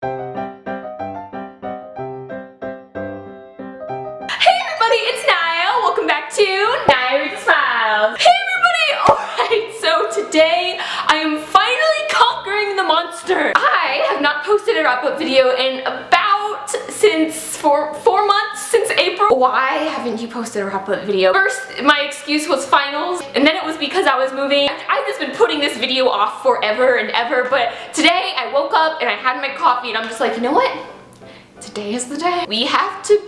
Hey everybody, it's Naya. Welcome back to Naya Reads Smiles. Hey everybody! Alright, so today I am finally conquering the monster. I have not posted a wrap-up video in since 4 months, since April. Why haven't you posted a wrap-up video? First, my excuse was finals, and then it was because I was moving. I've just been putting this video off forever and ever, but today I woke up and I had my coffee and I'm just like, you know what? Today is the day. We have to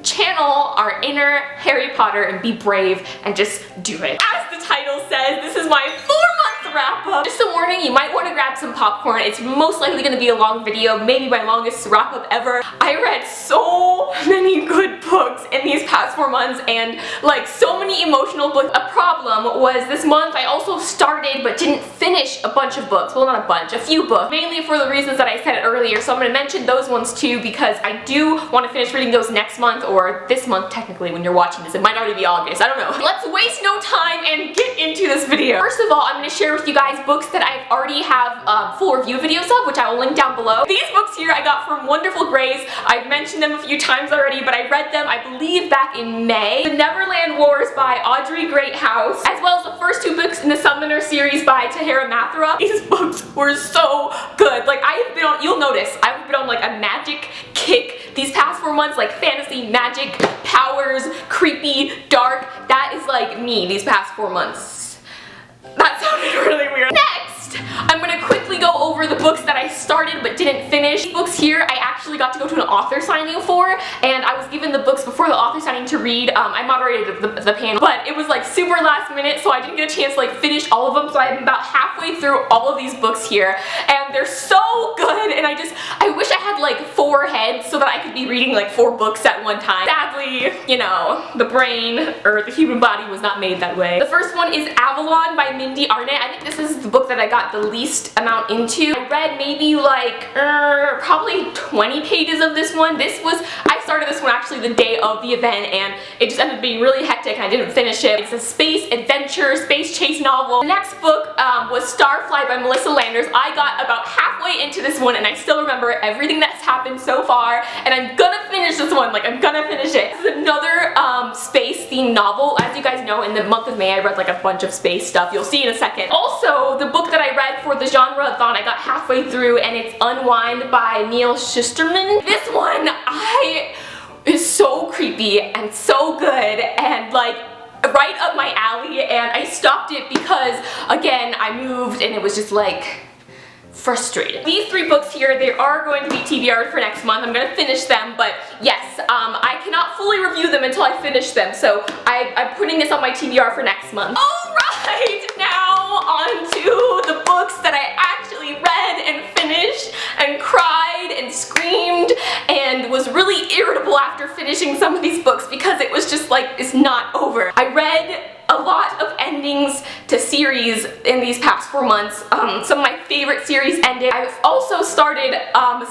channel our inner Harry Potter and be brave and just do it. As the title says, this is my 4-month wrap-up. Just a warning, you might want to grab some popcorn. It's most likely going to be a long video, maybe my longest wrap-up ever. I read so many good books in these past 4 months and like so many emotional books. A problem was this month I also started but didn't finish a bunch of books. Well, not a bunch, a few books. Mainly for the reasons that I said earlier, so I'm going to mention those ones too because I do want to finish reading those next month, or this month technically when you're watching this. It might already be August, I don't know. Let's waste no time and get into this video. First of all, I'm going to share with you guys books that I already have full review videos of, which I will link down below. These books here I got from Wonderful Grace. I've mentioned them a few times already, but I read them, I believe, back in May. The Neverland Wars by Audrey Greathouse, as well as the first 2 books in the Summoner series by Tahara Mathura. These books were so good. Like, I've been on, you'll notice, I've been on like a magic kick these past 4 months, like fantasy, magic, powers, creepy, dark. That is like me these past 4 months. That sounded really weird. Next, I'm gonna quickly go over the books that I started but didn't finish. These books here I actually got to go to an author signing for, and I was given the books before the author signing to read. I moderated the panel, but it was like super last minute, so I didn't get a chance to like finish all of them, so I'm about halfway through all of these books here, and they're so good, and I wish I had like 4 heads so that I could be reading like 4 books at one time. Sadly, you know, the brain or the human body was not made that way. The first one is Avalon by Mindy Arnett. I think this is the book that I got the least amount into. I read maybe like probably 20 pages of this one. I started this one actually the day of the event, and it just ended up being really hectic and I didn't finish it. It's a space adventure, space chase novel. The next book was Starfly by Melissa Landers. I got about halfway into this one and I still remember everything that's happened so far, and I'm gonna finish this one. Like, I'm gonna finish it. This is another space themed novel. As you guys know, in the month of May I read like a bunch of space stuff. You'll see in a second. Also, the book that I read for the genre-a-thon, I got halfway through, and it's Unwind by Neil Shusterman. This one is so creepy and so good and like right up my alley, and I stopped it because again I moved and it was just like frustrated. These 3 books here, they are going to be TBR'd for next month. I'm going to finish them, but yes, I cannot fully review them until I finish them, so I'm putting this on my TBR for next month. Alright, now on to the books that I actually read and finished and cried and screamed and was really irritable after finishing some of these books because it was just like, it's not over. I read a lot of endings to series in these past 4 months. Some of my favorite series ended. I've also started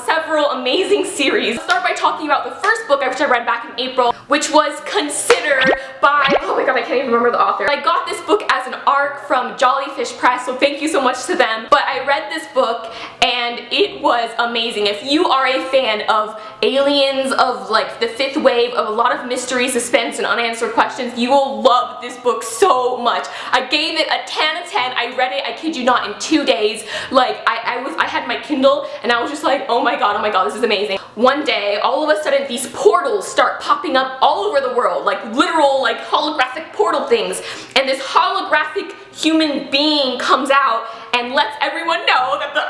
several amazing series. I'll start by talking about the first book which I read back in April, which was Consider by, oh my god, I can't even remember the author. I got this book as an ARC from Jollyfish Press, so thank you so much to them. But I read this book and it was amazing. If you are a fan of aliens, of like the 5th wave, of a lot of mystery, suspense, and unanswered questions, you will love this book so much. I gave it a 10 out of 10. I read it, I kid you not, in 2 days. Like, I had my Kindle and I was just like, oh my god, this is amazing. One day, all of a sudden, these portals start popping up all over the world, like literal, like holographic portal things, and this holographic human being comes out and lets everyone know that the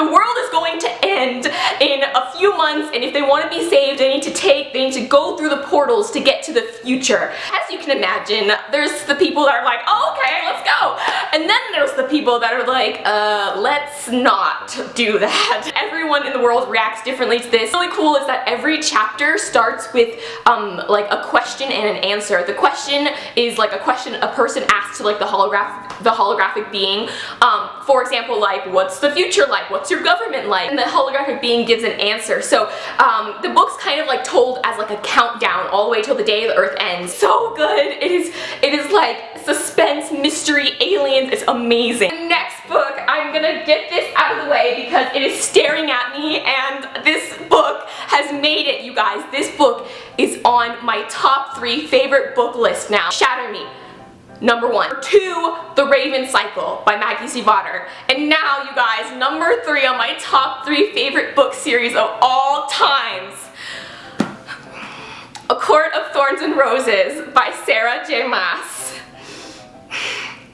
world is going to end in a few months, and if they want to be saved, they need to go through the portals to get to the future. As you can imagine, there's the people that are like, oh, okay, let's go. And then there's the people that are like, let's not do that. Everyone in the world reacts differently to this. What's really cool is that every chapter starts with like a question and an answer. The question is like a question a person asks to like the holographic the holographic being. For example, like, what's the future like? What's your government like? And the holographic being gives an answer. So the book's kind of like told as like a countdown all the way till the day the earth ends. So good. It is like suspense, mystery, aliens. It's amazing. The next book, I'm gonna get this out of the way because it is staring at me, and this book has made it, you guys. This book is on my top 3 favorite book list now. Shatter Me, number 1. Number 2, The Raven Cycle by Maggie Stiefvater. And now, you guys, number 3 on my top 3 favorite book series of all times, A Court of Thorns and Roses by Sarah J. Maas.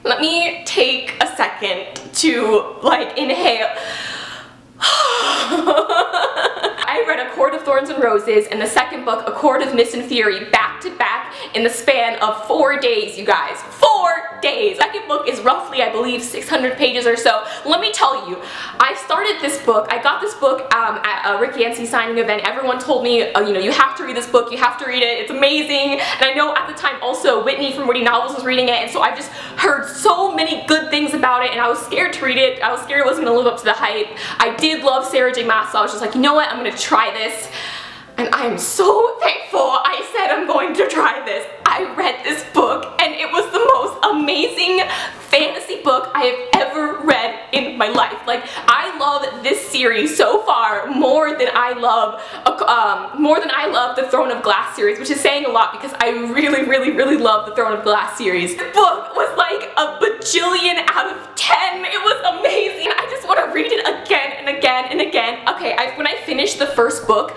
Let me take a second to, like, inhale. I read A Court of Thorns and Roses and the second book, A Court of Mist and Fury, back to back in the span of 4 days, you guys. 4 days! The second book is roughly, I believe, 600 pages or so. Let me tell you, I started this book, I got this book at a Rick Yancey signing event. Everyone told me, you know, you have to read this book, you have to read it, it's amazing. And I know at the time also Whitney from Witty Novels was reading it, and so I just heard so many good things about it, and I was scared to read it. I was scared it wasn't going to live up to the hype. I did love Sarah J. Maas, so I was just like, you know what, I'm going to try this. And I am so thankful I said I'm going to try this. I read this book and it was the most amazing fantasy book I have ever read in my life. Like, I love this series so far more than I love the Throne of Glass series, which is saying a lot because I really love the Throne of Glass series. The book was like a bajillion out of 10. It was amazing. I just want to read it again and again and again. Okay, when I finished the first book,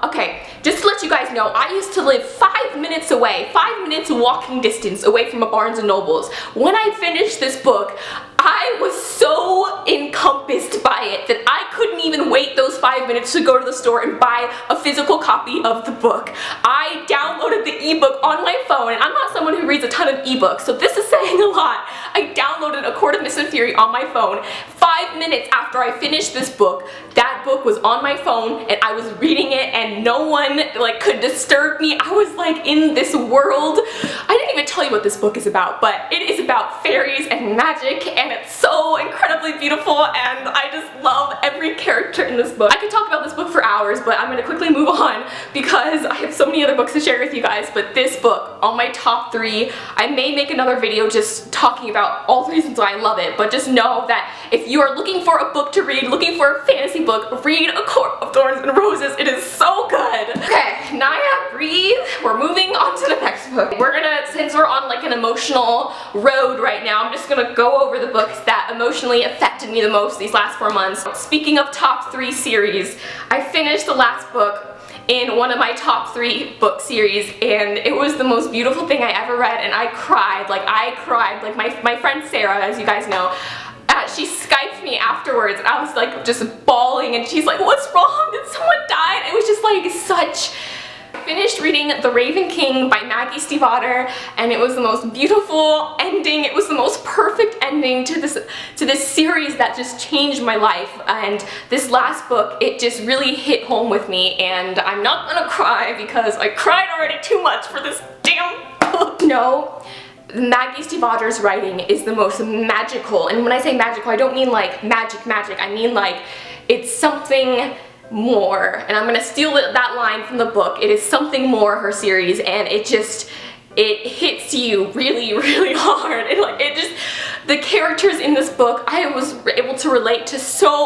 okay, just to let you guys know, I used to live 5 minutes away, 5 minutes walking distance away from a Barnes & Nobles. When I finished this book, I was so encompassed by it that I couldn't even wait those 5 minutes to go to the store and buy a physical copy of the book. I downloaded the ebook on my phone, and I'm not someone who reads a ton of ebooks, so this is saying a lot. I downloaded A Court of Mist and Fury on my phone. 5 minutes after I finished this book, that book was on my phone, and I was reading it, and no one like could disturb me. I was like in this world. I didn't even tell you what this book is about, but it is about fairies and magic, and it's so incredibly beautiful, and I just love every character in this book. I could talk about this book for hours, but I'm going to quickly move on because I have so many other books to share with you guys. But this book, on my top 3, I may make another video just talking about all the reasons why I love it, but just know that if you are looking for a book to read, looking for a fantasy book, read A Court of Thorns and Roses. It is so good. Okay, Naya, breathe. We're moving on to the next book. We're gonna, since we're on like an emotional road right now, I'm just gonna go over the books that emotionally affected me the most these last 4 months. Speaking of top 3 series, I finished the last book in one of my top 3 book series, and it was the most beautiful thing I ever read, and I cried. Like, my friend Sarah, as you guys know, she Skyped me afterwards, and I was like just bawling, and she's like, what's wrong? Did someone die? And it was just like such... I finished reading The Raven King by Maggie Stiefvater, and it was the most beautiful ending. It was the most perfect ending to this series that just changed my life. And this last book, it just really hit home with me, and I'm not gonna cry because I cried already too much for this damn book. No. Maggie Stiefvater's writing is the most magical, and when I say magical, I don't mean like magic, I mean like it's something more, and I'm gonna steal that line from the book. It is something more, her series, and it hits you really hard, and like it just, the characters in this book, I was able to relate to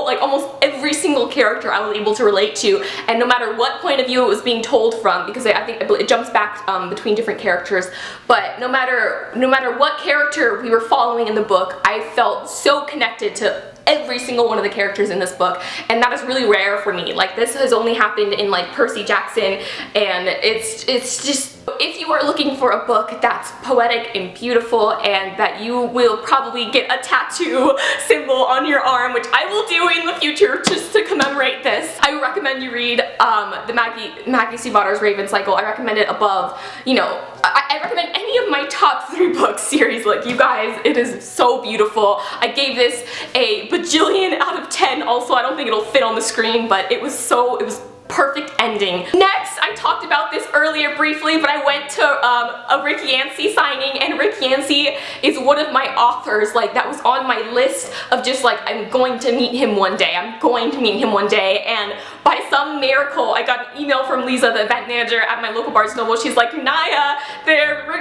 like almost every single character I was able to relate to, and no matter what point of view it was being told from, because I think it jumps back between different characters, but no matter what character we were following in the book, I felt so connected to every single one of the characters in this book, and that is really rare for me. Like, this has only happened in like Percy Jackson, and it's just, if you are looking for a book that's poetic and beautiful and that you will probably get a tattoo symbol on your arm, which I will do in the future just to commemorate this, I would recommend you read the Maggie Stiefvater's Raven Cycle. I recommend it above, you know, I recommend any of my top 3 book series. Like, you guys, it is so beautiful. I gave this a bajillion out of 10. Also, I don't think it'll fit on the screen, but it was perfect ending. Next, I talked about this earlier briefly, but I went to a Rick Yancey signing, and Rick Yancey is one of my authors, like, that was on my list of just like, I'm going to meet him one day, I'm going to meet him one day, and by some miracle, I got an email from Lisa, the event manager at my local Barnes & Noble. She's like, Naya,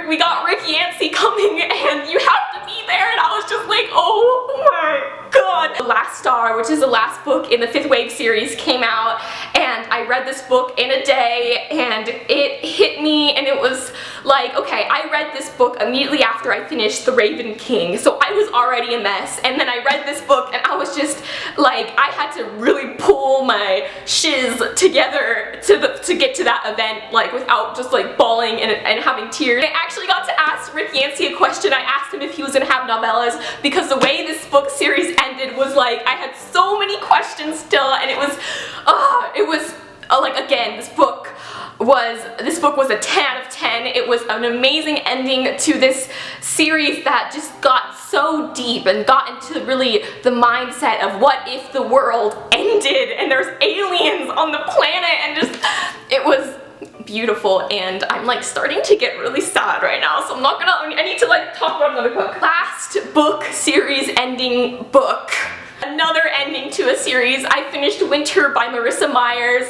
we got Rick Yancey coming, and you have to be there, and I was just like, oh my god. The Last Star, which is the last book in the 5th Wave series, came out, and I read this book in a day, and it hit me, and it was like, okay, I read this book immediately after I finished The Raven King, so I was already a mess, and then I read this book, and I was just like, I had to really pull my shiz together to get to that event, like, without just like bawling and having tears. I actually got to ask Rick Yancey a question. I asked him if he was gonna have novellas, because the way this book series ended was like, I had so many questions still, and it was like, again, this book was a 10 out of 10. It was an amazing ending to this series that just got so deep and got into really the mindset of what if the world ended and there's aliens on the planet, and just, it was beautiful, and I'm like starting to get really sad right now, so I need to like talk about another book. Last book series ending book. Another ending to a series. I finished Winter by Marissa Myers,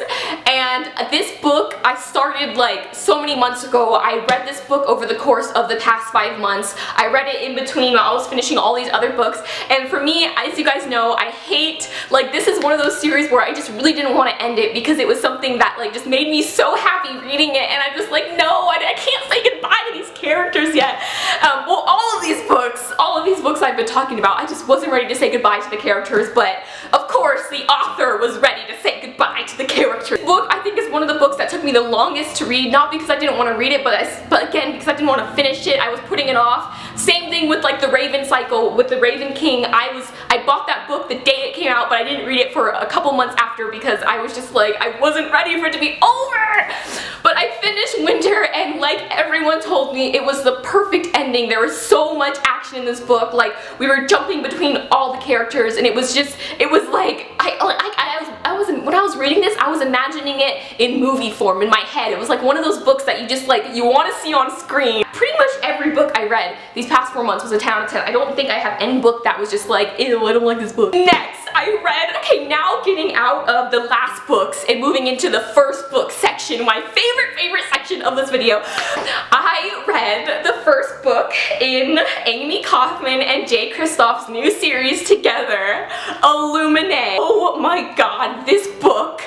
and this book I started like so many months ago. I read this book over the course of the past 5 months. I read it in between while I was finishing all these other books, and for me, as you guys know, I hate, like, this is one of those series where I just really didn't want to end it because it was something that like just made me so happy reading it, and I'm just like, no, I can't say goodbye to these characters yet. Well, all of these books I've been talking about, I just wasn't ready to say goodbye to the characters, but of course the author was ready to say goodbye to the characters. This book, I think, is one of the books that took me the longest to read, not because I didn't want to read it, but again, because I didn't want to finish it. I was putting it off. Same thing with like the Raven cycle, with the Raven King. I bought that book the day it came out, but I didn't read it for a couple months after because I was just like, I wasn't ready for it to be over. But I finished Winter, and like everyone told me, it was the perfect ending. There was so much action in this book. Like, we were jumping between all the characters, and it was like, when I was reading this, I was imagining it in movie form in my head. It was like one of those books that you just like, you want to see on screen. Pretty much every book I read these past 4 months was a 10 out of 10. I don't think I have any book that was just like, ew, I don't like this book. Next, I read, okay, now getting out of the last books and moving into the first book section, my favorite section of this video. I read the first book in Amy Kaufman and Jay Kristoff's new series together, Illuminate. Oh my god, this book,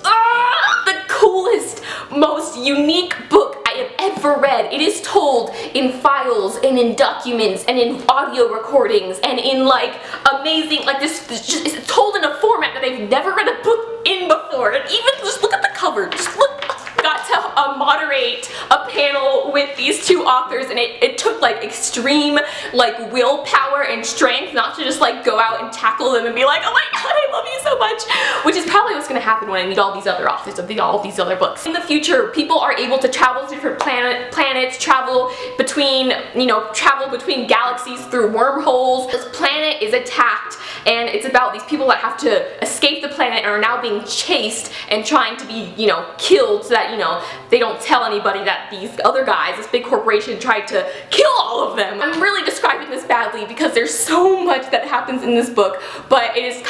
the coolest, most unique book I have ever read. It is told in files and in documents and in audio recordings and in like amazing, like this it's told in a format that I've never read a book in before. And even just look at the cover, just look. Got to moderate a panel with these two authors, and it took like extreme like willpower and strength not to just like go out and tackle them and be like, oh my god, I love you so much, which is probably what's gonna happen when I meet all these other authors of all these other books. In the future, people are able to travel to different planets, travel between galaxies through wormholes. This planet is attacked, and it's about these people that have to escape the planet and are now being chased and trying to be, you know, killed so that, you know, they don't tell anybody that these other guys, this big corporation, tried to kill all of them. I'm really describing this badly because there's so much that happens in this book, but it is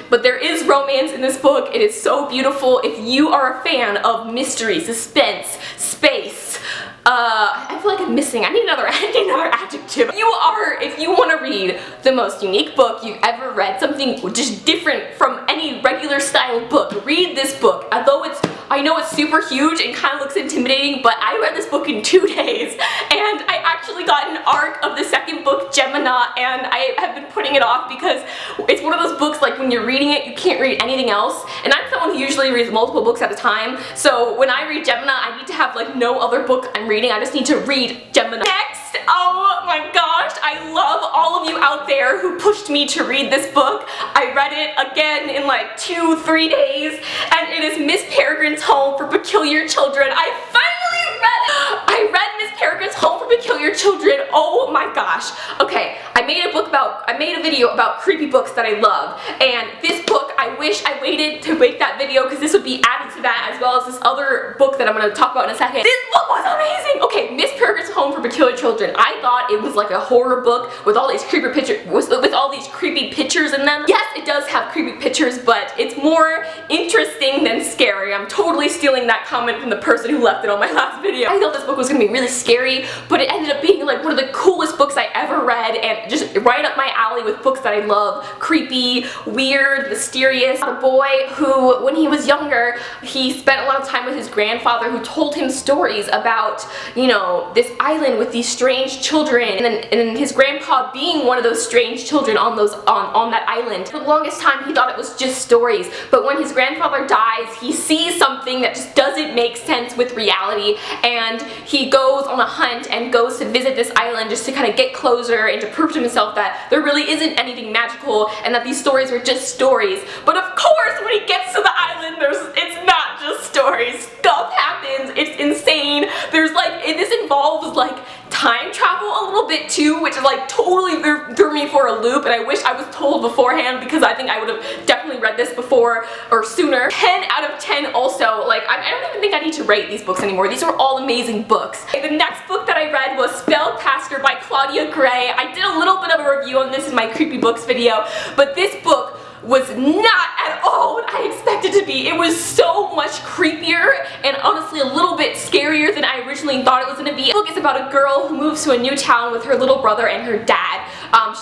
but there is romance in this book. It is so beautiful. If you are a fan of mystery, suspense, space, I feel like I'm missing. I need another adjective. If you want to read the most unique book you've ever read, something just different from any regular style book, read this book. Although I know it's super huge and kind of looks intimidating, but I read this book in 2 days, and I actually got an arc of the second book, Gemini, and I have been putting it off because it's one of those books, like, when you're reading it, you can't read anything else, and I'm someone who usually reads multiple books at a time, so when I read Gemini, I need to have, like, no other book I'm reading. I just need to read Gemini. Next, oh my gosh, I love all of you out there who pushed me to read this book. I read it again in like 2-3 days, and it is Miss Peregrine's Home for Peculiar Children. I finally read it! I read Miss Peregrine's Home for Peculiar Children. Oh my gosh. Okay, I made a video about creepy books that I love, and this book I wish I waited to make that video because this would be added to that, as well as this other book that I'm going to talk about in a second. This book was amazing! Okay, Miss Peregrine's Home for Peculiar Children. I thought it was like a horror book with all these creepy pictures, with all these creepy pictures in them. Yes, it does have creepy pictures, but it's more interesting than scary. I'm totally stealing that comment from the person who left it on my last video. I thought this book was going to be really scary, but it ended up being like one of the coolest books I ever read, and just right up my alley with books that I love. Creepy, weird, mysterious. A boy who, when he was younger, he spent a lot of time with his grandfather, who told him stories about, you know, this island with these strange children, and his grandpa being one of those strange children on that island. For the longest time he thought it was just stories, but when his grandfather dies, he sees something that just doesn't make sense with reality, and he goes on a hunt and goes to visit this island just to kind of get closer and to prove to himself that there really isn't anything magical and that these stories were just stories. But of course, when he gets to the island, it's not just stories. Stuff happens. It's insane. There's like, this involves like time travel a little bit too, which is like totally threw me for a loop, and I wish I was told beforehand, because I think I would have definitely read this before or sooner. 10 out of 10 also. Like, I don't even think I need to rate these books anymore. These are all amazing books. Okay, the next book that I read was Spellcaster by Claudia Gray. I did a little bit of a review on this in my creepy books video, but this book was not at all what I expected to be. It was so much creepier and honestly a little bit scarier than I originally thought it was going to be. The book is about a girl who moves to a new town with her little brother and her dad.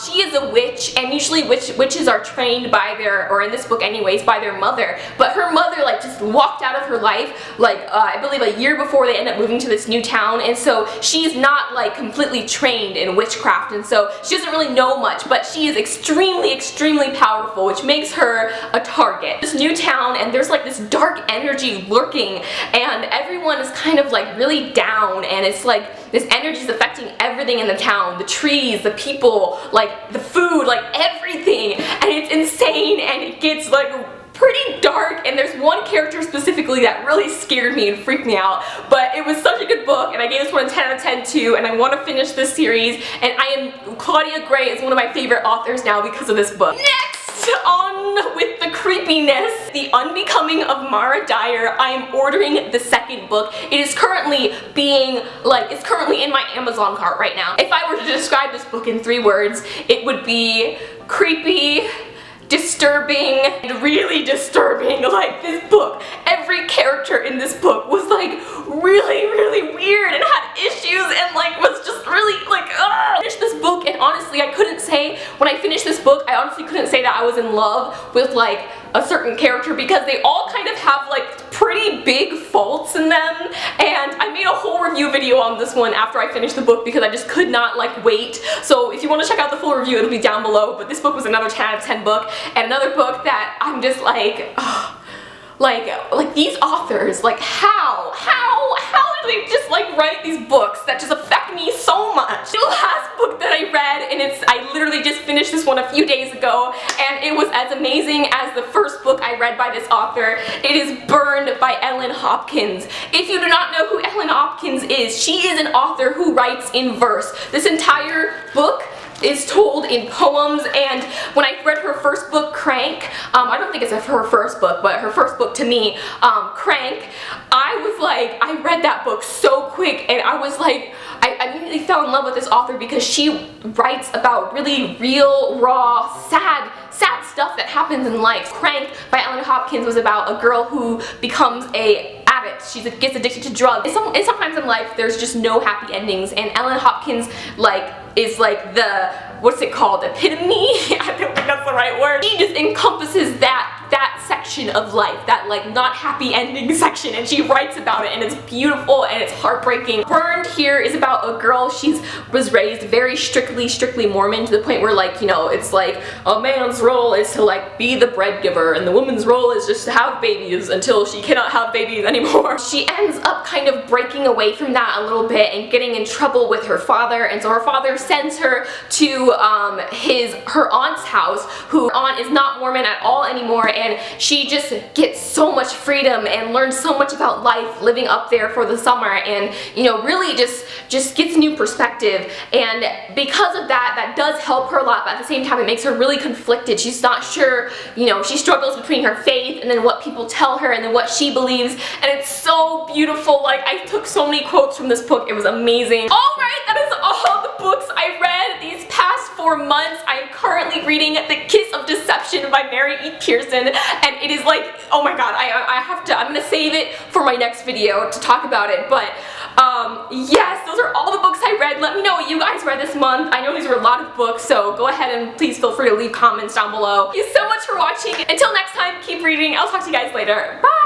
She is a witch, and usually witches are trained by their, or in this book anyways, by their mother. But her mother like just walked out of her life, like I believe a year before they end up moving to this new town, and so she's not like completely trained in witchcraft, and so she doesn't really know much, but she is extremely, extremely powerful, which makes her a target. This new town, and there's like this dark energy lurking, and everyone is kind of like really down, and it's like this energy is affecting everything in the town, the trees, the people, like the food, like everything, and it's insane, and it gets like pretty dark, and there's one character specifically that really scared me and freaked me out, but it was such a good book, and I gave this one a 10 out of 10 too, and I want to finish this series, and Claudia Gray is one of my favorite authors now because of this book. Next! On with the creepiness, The Unbecoming of Mara Dyer. I am ordering the second book. It is currently it's currently in my Amazon cart right now. If I were to describe this book in 3 words, it would be creepy, disturbing, and really disturbing. Like, this book, every character in this book was like really, really weird and had issues, and like was just really like, ugh. I finished this book, and honestly I couldn't say, when I finished this book, I honestly couldn't say that I was in love with like a certain character, because they all kind of have like pretty big faults in them, and I made a whole review video on this one after I finished the book because I just could not like wait. So if you want to check out the full review, it'll be down below. But this book was another 10 out of 10 book, and another book that I'm just like, ugh, like these authors, like how do they just like write these books that just affect me so much? The last book that I read, and I literally just finished this one a few days ago, and it was as amazing as the first book I read by this author. It is Burned by Ellen Hopkins. If you do not know who Ellen Hopkins is, she is an author who writes in verse. This entire book is told in poems, and when I read her first book, Crank, I don't think it's her first book, but her first book to me, Crank, I was like, I read that book so quick, and I was like, I immediately fell in love with this author because she writes about really real, raw, sad stuff that happens in life. Crank by Ellen Hopkins was about a girl who becomes an addict. She gets addicted to drugs. And sometimes in life there's just no happy endings, and Ellen Hopkins is like the, what's it called, epitome? I don't think that's the right word. She just encompasses that section of life, that like not happy ending section, and she writes about it, and it's beautiful and it's heartbreaking. Burned here is about a girl. She was raised very strictly Mormon, to the point where, like, you know, it's like a man's role is to like be the bread giver, and the woman's role is just to have babies until she cannot have babies anymore. She ends up kind of breaking away from that a little bit and getting in trouble with her father, and so her father sends her to her aunt's house, who aunt is not Mormon at all anymore, and she just gets so much freedom and learns so much about life living up there for the summer, and you know, really just gets new perspective. And because of that, that does help her a lot, but at the same time it makes her really conflicted. She's not sure, you know, she struggles between her faith and then what people tell her and then what she believes, and it's so beautiful. Like, I took so many quotes from this book. It was amazing. Alright, that is all the books I read these past 4 months. I am currently reading The Kiss of Deception by Mary E. Pearson, and it is like, oh my god, I'm gonna save it for my next video to talk about it, but yes, those are all the books I read. Let me know what you guys read this month. I know these were a lot of books, so go ahead and please feel free to leave comments down below. Thank you so much for watching. Until next time, keep reading. I'll talk to you guys later. Bye!